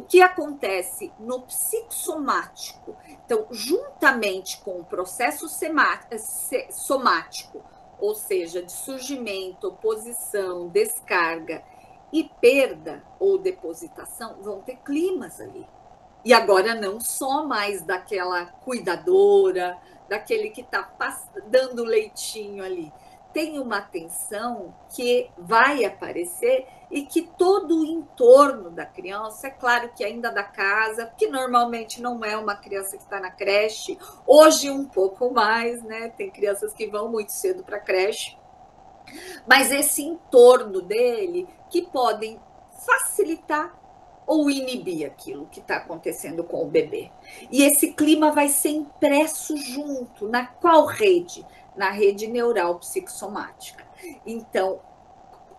que acontece no psicossomático, então, juntamente com o processo somático, ou seja, de surgimento, oposição, descarga e perda ou depositação, vão ter climas ali. E agora não só mais daquela cuidadora, daquele que está dando leitinho ali. Tem uma tensão que vai aparecer e que todo o entorno da criança, é claro que ainda da casa, que normalmente não é uma criança que está na creche, hoje um pouco mais, né? Tem crianças que vão muito cedo para a creche, mas esse entorno dele que podem facilitar ou inibir aquilo que está acontecendo com o bebê. E esse clima vai ser impresso junto, na qual rede? Na rede neural psicossomática. Então,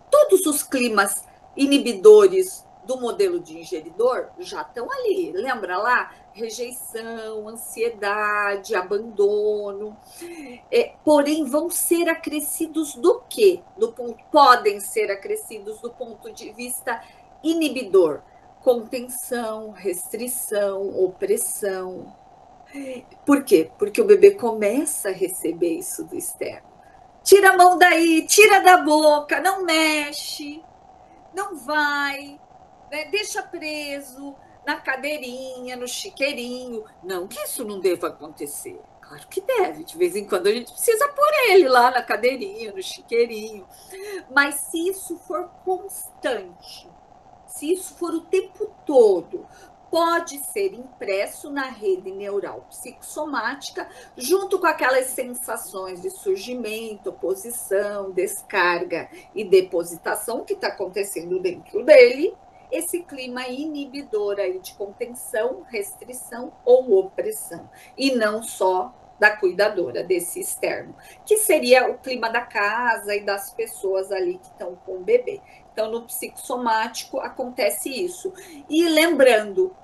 todos os climas inibidores do modelo de ingeridor já estão ali. Lembra lá? Rejeição, ansiedade, abandono. Porém, vão ser acrescidos do quê? Podem ser acrescidos do ponto de vista inibidor. Contenção, restrição, opressão. Por quê? Porque o bebê começa a receber isso do externo. Tira a mão daí, tira da boca, não mexe, não vai, né? Deixa preso na cadeirinha, no chiqueirinho. Não que isso não deva acontecer. Claro que deve. De vez em quando a gente precisa pôr ele lá na cadeirinha, no chiqueirinho. Mas se isso for constante, se isso for o tempo todo, pode ser impresso na rede neural psicossomática, junto com aquelas sensações de surgimento, oposição, descarga e depositação que está acontecendo dentro dele, esse clima inibidor aí de contenção, restrição ou opressão, e não só da cuidadora desse externo, que seria o clima da casa e das pessoas ali que estão com o bebê. Então, no psicossomático acontece isso. E lembrando,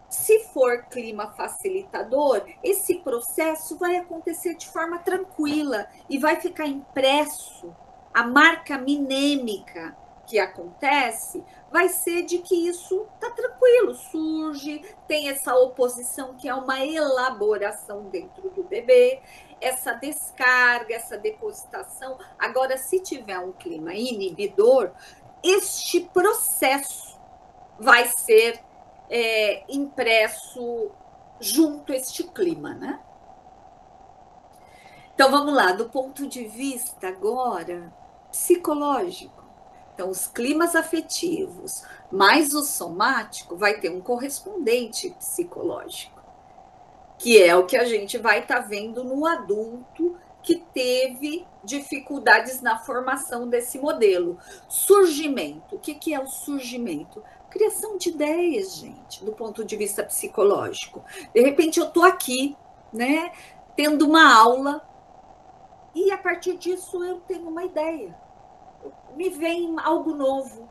se for clima facilitador, esse processo vai acontecer de forma tranquila e vai ficar impresso. A marca minêmica que acontece vai ser de que isso está tranquilo, surge, tem essa oposição que é uma elaboração dentro do bebê, essa descarga, essa depositação. Agora, se tiver um clima inibidor, este processo vai ser impresso junto a este clima, né? Então, vamos lá, do ponto de vista agora psicológico. Então, os climas afetivos mais o somático vai ter um correspondente psicológico, que é o que a gente vai estar vendo no adulto que teve dificuldades na formação desse modelo. Surgimento. O que é o surgimento? Criação de ideias, gente, do ponto de vista psicológico. De repente, eu estou aqui, né, tendo uma aula, e a partir disso eu tenho uma ideia. Me vem algo novo.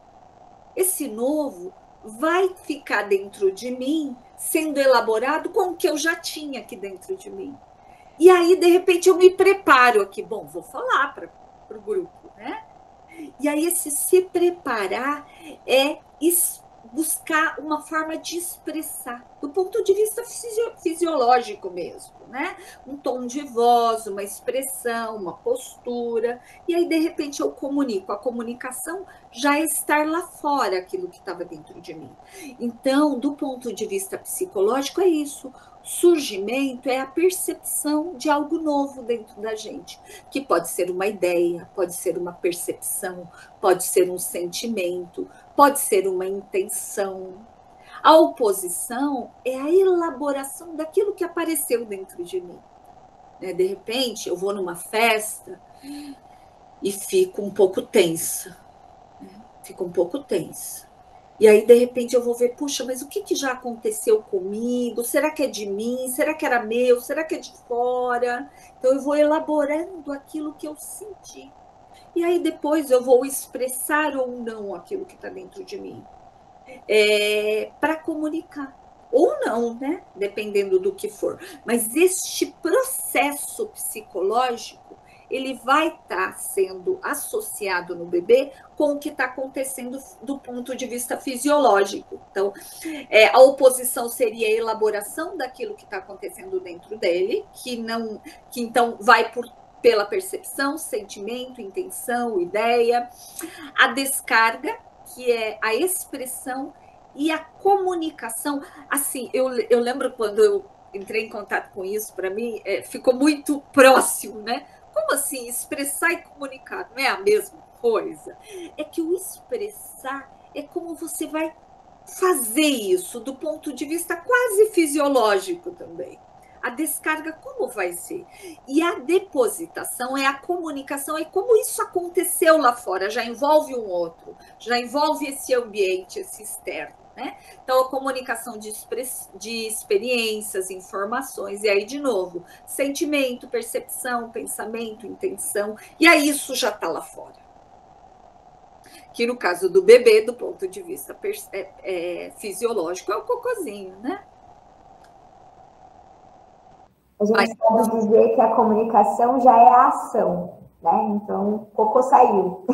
Esse novo vai ficar dentro de mim, sendo elaborado com o que eu já tinha aqui dentro de mim. E aí, de repente, eu me preparo aqui. Bom, vou falar para o grupo, né? E aí, esse se preparar é buscar uma forma de expressar, do ponto de vista fisiológico mesmo, né? Um tom de voz, uma expressão, uma postura. E aí, de repente, eu comunico. A comunicação já é estar lá fora aquilo que estava dentro de mim. Então, do ponto de vista psicológico, é isso. Surgimento é a percepção de algo novo dentro da gente, que pode ser uma ideia, pode ser uma percepção, pode ser um sentimento, pode ser uma intenção. A oposição é a elaboração daquilo que apareceu dentro de mim. De repente, eu vou numa festa e fico um pouco tensa. Fico um pouco tensa. E aí, de repente, eu vou ver, puxa, mas o que já aconteceu comigo? Será que é de mim? Será que era meu? Será que é de fora? Então, eu vou elaborando aquilo que eu senti. E aí, depois, eu vou expressar ou não aquilo que está dentro de mim. Para comunicar. Ou não, né? Dependendo do que for. Mas este processo psicológico, ele vai estar sendo associado no bebê com o que está acontecendo do ponto de vista fisiológico. Então, a oposição seria a elaboração daquilo que está acontecendo dentro dele, que então vai pela percepção, sentimento, intenção, ideia. A descarga, que é a expressão, e a comunicação. Assim, eu lembro quando eu entrei em contato com isso, para mim, ficou muito próximo, né? Como assim, expressar e comunicar? Não é a mesma coisa? É que o expressar é como você vai fazer isso do ponto de vista quase fisiológico também. A descarga, como vai ser? E a depositação é a comunicação, é como isso aconteceu lá fora, já envolve um outro, já envolve esse ambiente, esse externo, né? Então, a comunicação de experiências, informações, e aí, de novo, sentimento, percepção, pensamento, intenção, e aí isso já está lá fora. Que no caso do bebê, do ponto de vista fisiológico, é o cocôzinho, né? A gente pode dizer que a comunicação já é a ação, né? Então, o cocô saiu.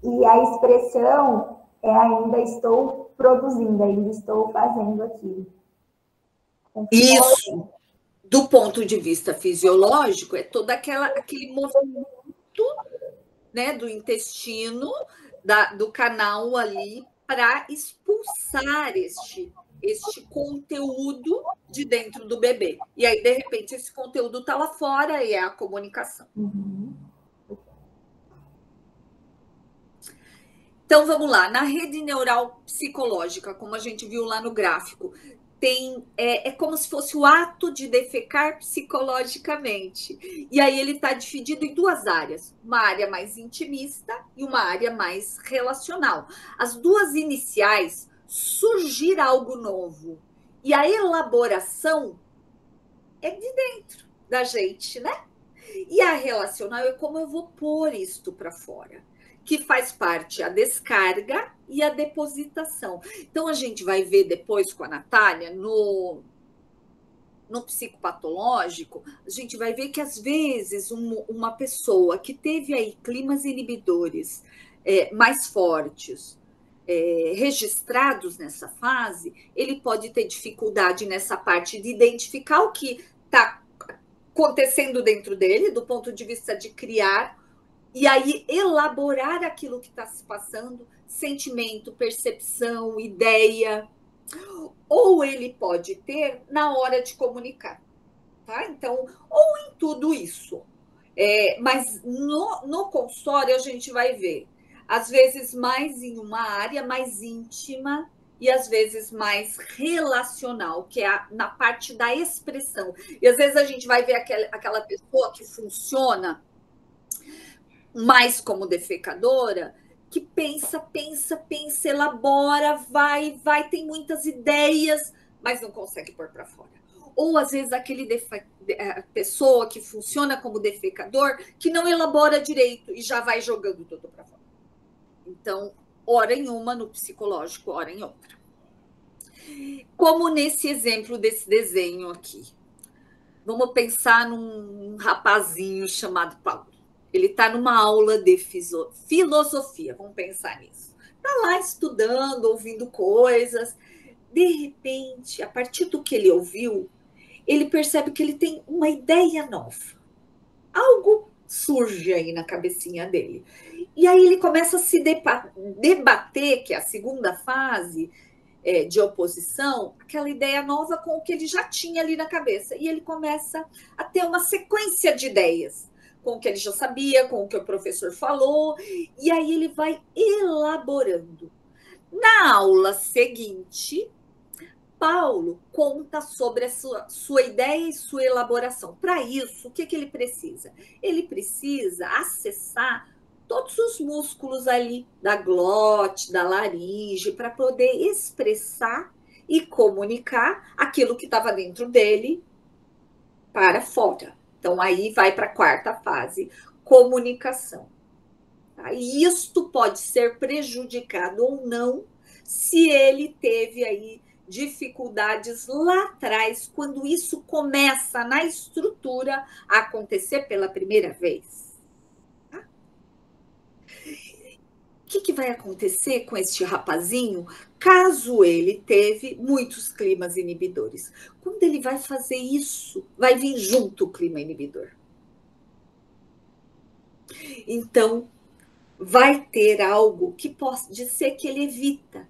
E a expressão é ainda estou produzindo, ainda estou fazendo aquilo. Isso, do ponto de vista fisiológico, é todo aquele movimento, né, do intestino, do canal ali, para expulsar este conteúdo de dentro do bebê. E aí, de repente, esse conteúdo está lá fora e é a comunicação. Então, vamos lá. Na rede neural psicológica, como a gente viu lá no gráfico, é como se fosse o ato de defecar psicologicamente. E aí ele está dividido em duas áreas, uma área mais intimista e uma área mais relacional. As duas iniciais, surgir algo novo. E a elaboração é de dentro da gente, né? E a relacional é como eu vou pôr isto para fora, que faz parte a descarga e a depositação. Então, a gente vai ver depois com a Natália, no psicopatológico, a gente vai ver que, às vezes, uma pessoa que teve aí climas inibidores mais fortes, registrados nessa fase, ele pode ter dificuldade nessa parte de identificar o que está acontecendo dentro dele, do ponto de vista de criar, e aí elaborar aquilo que está se passando, sentimento, percepção, ideia, ou ele pode ter na hora de comunicar, tá? Então, ou em tudo isso. Mas no consultório a gente vai ver, às vezes mais em uma área mais íntima e às vezes mais relacional, que é na parte da expressão. E às vezes a gente vai ver aquela pessoa que funciona mais como defecadora, que pensa, elabora, vai, tem muitas ideias, mas não consegue pôr para fora. Ou, às vezes, pessoa que funciona como defecador, que não elabora direito e já vai jogando tudo para fora. Então, ora em uma no psicológico, ora em outra. Como nesse exemplo desse desenho aqui. Vamos pensar num rapazinho chamado Paulo. Ele está numa aula de filosofia, vamos pensar nisso. Está lá estudando, ouvindo coisas. De repente, a partir do que ele ouviu, ele percebe que ele tem uma ideia nova. Algo surge aí na cabecinha dele. E aí ele começa a se debater, que é a segunda fase de oposição, aquela ideia nova com o que ele já tinha ali na cabeça. E ele começa a ter uma sequência de ideias, com o que ele já sabia, com o que o professor falou, e aí ele vai elaborando. Na aula seguinte, Paulo conta sobre a sua ideia e sua elaboração. Para isso, o que ele precisa? Ele precisa acessar todos os músculos ali da glote, da laringe, para poder expressar e comunicar aquilo que estava dentro dele para fora. Então, aí vai para a quarta fase, comunicação. Tá? E isto pode ser prejudicado ou não se ele teve aí dificuldades lá atrás, quando isso começa na estrutura a acontecer pela primeira vez. Tá? O que vai acontecer com este rapazinho caso ele teve muitos climas inibidores? Quando ele vai fazer isso, vai vir junto o clima inibidor. Então, vai ter algo que pode ser que ele evita,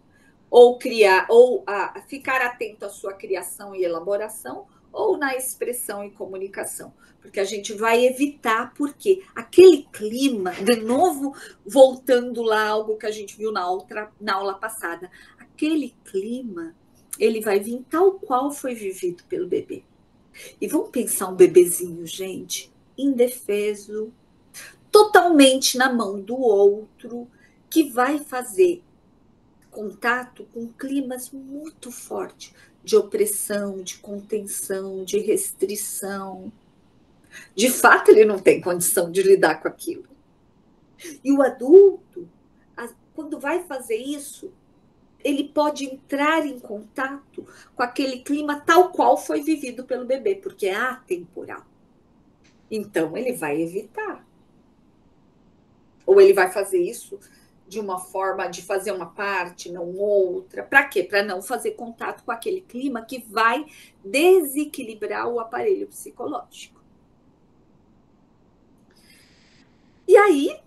ou criar, ou ficar atento à sua criação e elaboração, ou na expressão e comunicação, porque a gente vai evitar, porque aquele clima, de novo, voltando lá algo que a gente viu na aula passada, aquele clima, ele vai vir tal qual foi vivido pelo bebê. E vamos pensar um bebezinho, gente, indefeso, totalmente na mão do outro, que vai fazer contato com climas muito fortes de opressão, de contenção, de restrição. De fato, ele não tem condição de lidar com aquilo. E o adulto, quando vai fazer isso, ele pode entrar em contato com aquele clima tal qual foi vivido pelo bebê, porque é atemporal. Então, ele vai evitar. Ou ele vai fazer isso de uma forma de fazer uma parte, não outra. Para quê? Para não fazer contato com aquele clima que vai desequilibrar o aparelho psicológico. E aí,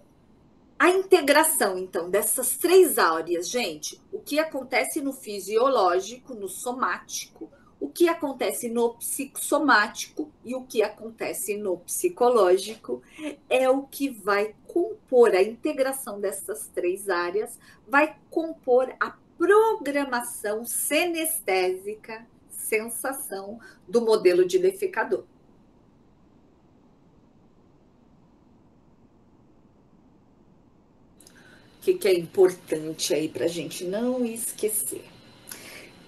a integração, então, dessas 3 áreas, gente, o que acontece no fisiológico, no somático, o que acontece no psicossomático e o que acontece no psicológico é o que vai compor a integração dessas 3 áreas, vai compor a programação senestésica, sensação do modelo de defecador. O que é importante aí para a gente não esquecer?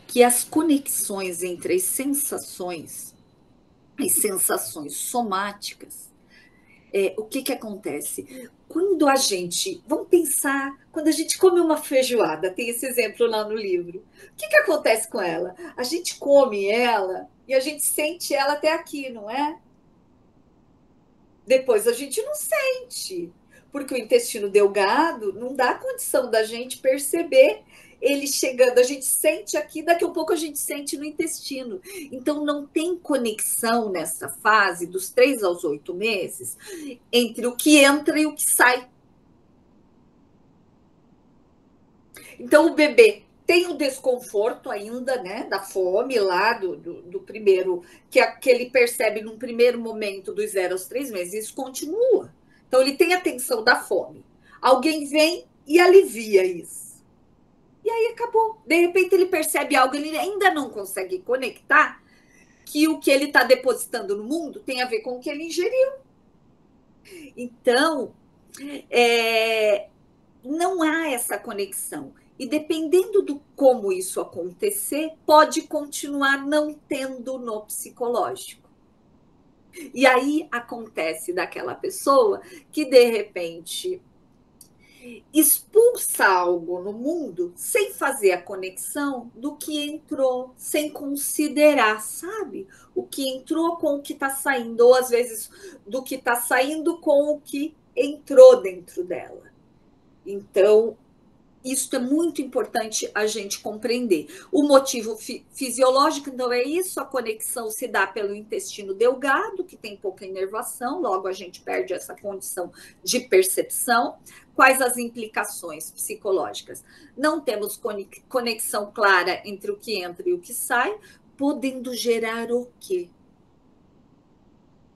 Que as conexões entre as sensações somáticas, o que acontece? Quando a gente, vamos pensar, quando a gente come uma feijoada, tem esse exemplo lá no livro, o que acontece com ela? A gente come ela e a gente sente ela até aqui, não é? Depois a gente não sente, porque o intestino delgado não dá condição da gente perceber ele chegando, a gente sente aqui, daqui a pouco a gente sente no intestino. Então, não tem conexão nessa fase, dos 3 aos 8 meses, entre o que entra e o que sai. Então, o bebê tem o desconforto ainda, né, da fome lá do primeiro, que ele percebe num primeiro momento dos 0 aos 3 meses, isso continua. Então, ele tem a tensão da fome. Alguém vem e alivia isso. E aí acabou. De repente ele percebe algo, ele ainda não consegue conectar que o que ele está depositando no mundo tem a ver com o que ele ingeriu. Então, não há essa conexão. E dependendo do como isso acontecer, pode continuar não tendo no psicológico. E aí acontece daquela pessoa que, de repente, expulsa algo no mundo sem fazer a conexão do que entrou, sem considerar, sabe? O que entrou com o que está saindo, ou às vezes do que está saindo com o que entrou dentro dela. Então, isso é muito importante a gente compreender. O motivo fisiológico, então, é isso, a conexão se dá pelo intestino delgado, que tem pouca inervação, logo a gente perde essa condição de percepção. Quais as implicações psicológicas? Não temos conexão clara entre o que entra e o que sai, podendo gerar o quê?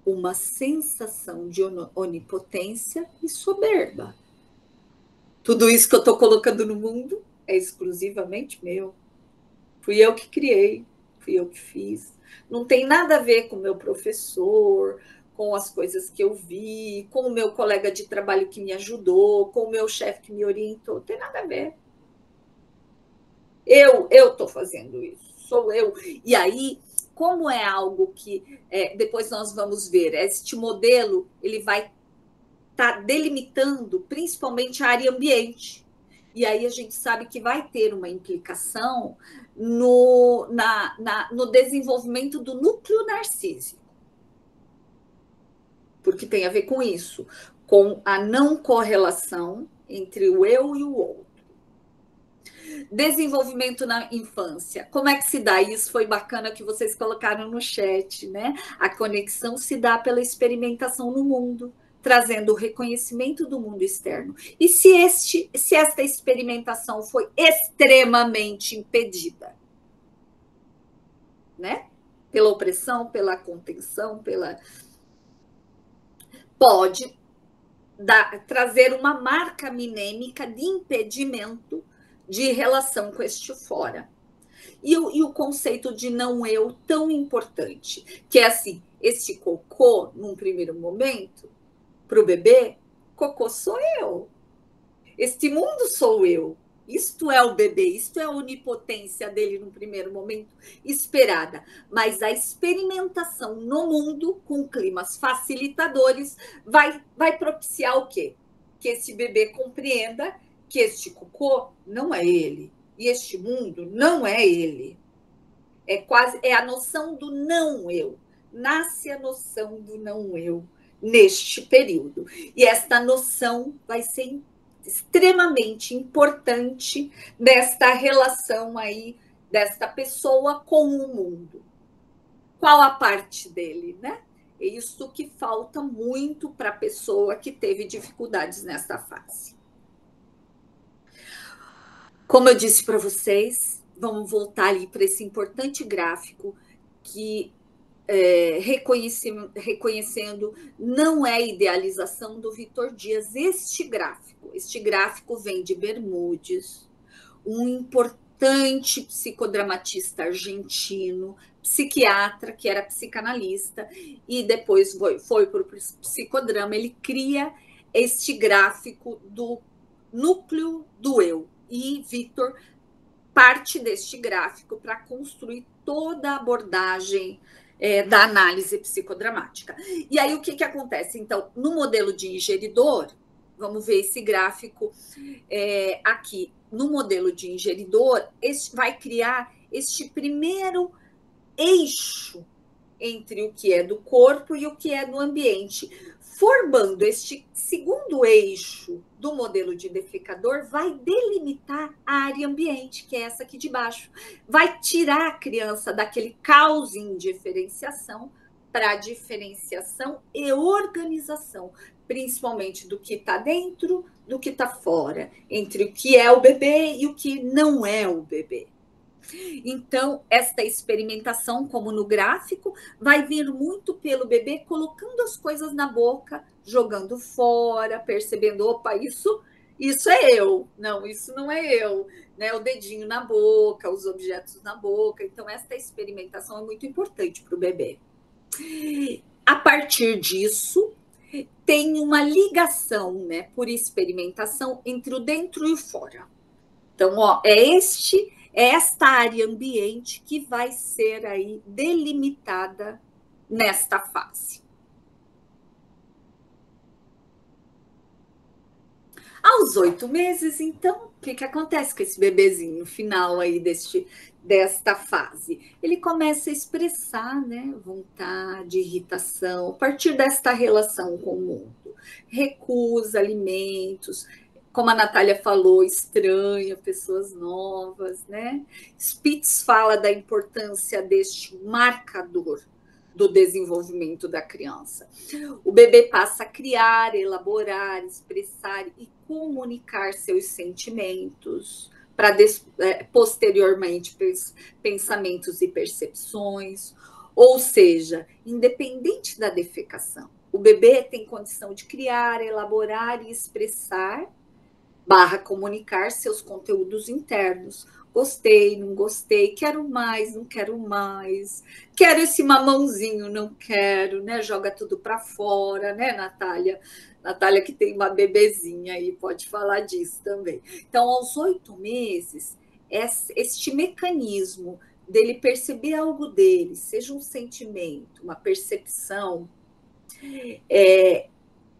Uma sensação de onipotência e soberba. Tudo isso que eu estou colocando no mundo é exclusivamente meu. Fui eu que criei, fui eu que fiz. Não tem nada a ver com o meu professor, com as coisas que eu vi, com o meu colega de trabalho que me ajudou, com o meu chefe que me orientou. Não tem nada a ver. Eu estou fazendo isso, sou eu. E aí, como é algo que depois nós vamos ver, este modelo ele vai está delimitando principalmente a área ambiente. E aí a gente sabe que vai ter uma implicação no desenvolvimento do núcleo narcísico. Porque tem a ver com isso, com a não correlação entre o eu e o outro. Desenvolvimento na infância. Como é que se dá? Isso foi bacana que vocês colocaram no chat, né? A conexão se dá pela experimentação no mundo, trazendo o reconhecimento do mundo externo. E se esta experimentação foi extremamente impedida, né? Pela opressão, pela contenção, pode trazer uma marca minêmica de impedimento de relação com este fora. E o conceito de não eu tão importante, que é assim, esse cocô, num primeiro momento, para o bebê, cocô sou eu. Este mundo sou eu. Isto é o bebê, isto é a onipotência dele no primeiro momento, esperada. Mas a experimentação no mundo, com climas facilitadores, vai propiciar o quê? Que esse bebê compreenda que este cocô não é ele. E este mundo não é ele. É a noção do não eu. Nasce a noção do não eu neste período. E esta noção vai ser extremamente importante desta relação aí, desta pessoa com o mundo. Qual a parte dele, né? É isso que falta muito para a pessoa que teve dificuldades nessa fase. Como eu disse para vocês, vamos voltar ali para esse importante gráfico que reconhecendo, não é idealização do Vitor Dias. Este gráfico vem de Bermudes, um importante psicodramatista argentino, psiquiatra, que era psicanalista, e depois foi para o psicodrama. Ele cria este gráfico do núcleo do eu, e Vitor parte deste gráfico para construir toda a abordagem da análise psicodramática. E aí o que acontece? Então, no modelo de ingeridor, vamos ver esse gráfico aqui. No modelo de ingeridor, vai criar este primeiro eixo entre o que é do corpo e o que é do ambiente. Formando este segundo eixo do modelo de defecador, vai delimitar a área ambiente, que é essa aqui de baixo. Vai tirar a criança daquele caos em diferenciação para diferenciação e organização, principalmente do que está dentro, do que está fora, entre o que é o bebê e o que não é o bebê. Então, esta experimentação, como no gráfico, vai vir muito pelo bebê colocando as coisas na boca, jogando fora, percebendo, opa, isso é eu, não, isso não é eu, né? O dedinho na boca, os objetos na boca. Então, esta experimentação é muito importante para o bebê. A partir disso, tem uma ligação, né, por experimentação entre o dentro e o fora. Então, ó, é esta área ambiente que vai ser aí delimitada nesta fase. Aos 8 meses, então, o que acontece com esse bebezinho final aí desta fase? Ele começa a expressar, né, vontade, irritação, a partir desta relação com o mundo. Recusa alimentos, como a Natália falou, estranha pessoas novas, né? Spitz fala da importância deste marcador do desenvolvimento da criança. O bebê passa a criar, elaborar, expressar e comunicar seus sentimentos, para posteriormente pensamentos e percepções. Ou seja, independente da defecação, o bebê tem condição de criar, elaborar e expressar / comunicar seus conteúdos internos. Gostei, não gostei, quero mais, não quero mais, quero esse mamãozinho, não quero, né? Joga tudo para fora, né, Natália? Natália, que tem uma bebezinha aí, pode falar disso também. Então, aos 8 meses, este mecanismo dele perceber algo dele, seja um sentimento, uma percepção,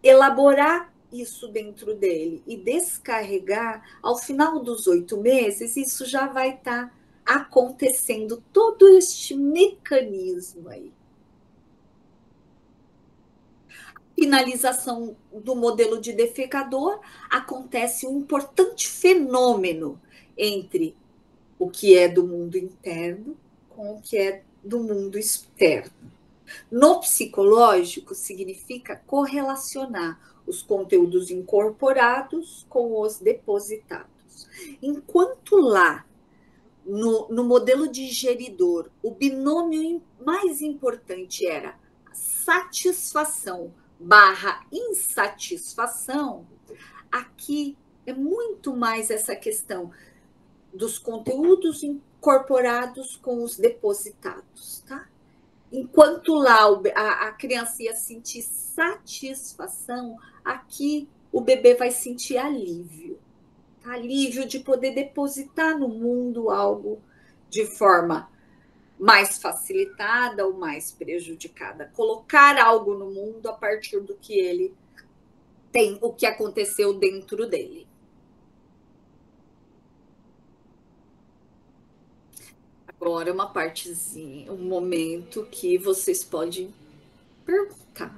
elaborar isso dentro dele e descarregar, ao final dos 8 meses, isso já vai estar acontecendo, todo este mecanismo aí. Finalização do modelo de defecador, acontece um importante fenômeno entre o que é do mundo interno com o que é do mundo externo. No psicológico, significa correlacionar os conteúdos incorporados com os depositados. Enquanto lá, no modelo digeridor, o binômio mais importante era satisfação / insatisfação, aqui é muito mais essa questão dos conteúdos incorporados com os depositados, tá? Enquanto lá a criança ia sentir satisfação, aqui o bebê vai sentir alívio. Tá? Alívio de poder depositar no mundo algo de forma mais facilitada ou mais prejudicada. Colocar algo no mundo a partir do que ele tem, o que aconteceu dentro dele. Agora uma partezinha, um momento que vocês podem perguntar.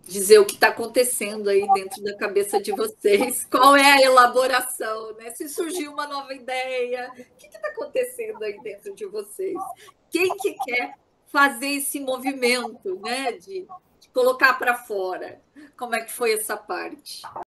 Dizer o que está acontecendo aí dentro da cabeça de vocês, qual é a elaboração, né? Se surgiu uma nova ideia, o que está acontecendo aí dentro de vocês? Quem que quer fazer esse movimento, né? De colocar para fora? Como é que foi essa parte?